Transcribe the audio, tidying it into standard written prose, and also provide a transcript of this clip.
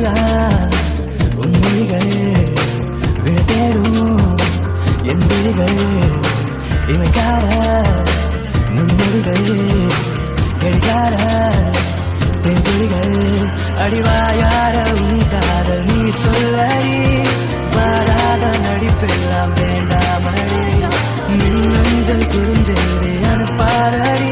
விழியா உன் மொழிகள் விழ தேடும் என் விழிகள் இமைக்கார நுண்மொழிகள் கெடுக்கார தென்குழிகள் அடிவாயார உன் காதல் நீ சொல்லி வாராத நடிப்பெல்லாம் வேண்டாமடி மின்னஞ்சல் குறுஞ்செய்தி அனுப்பாரடி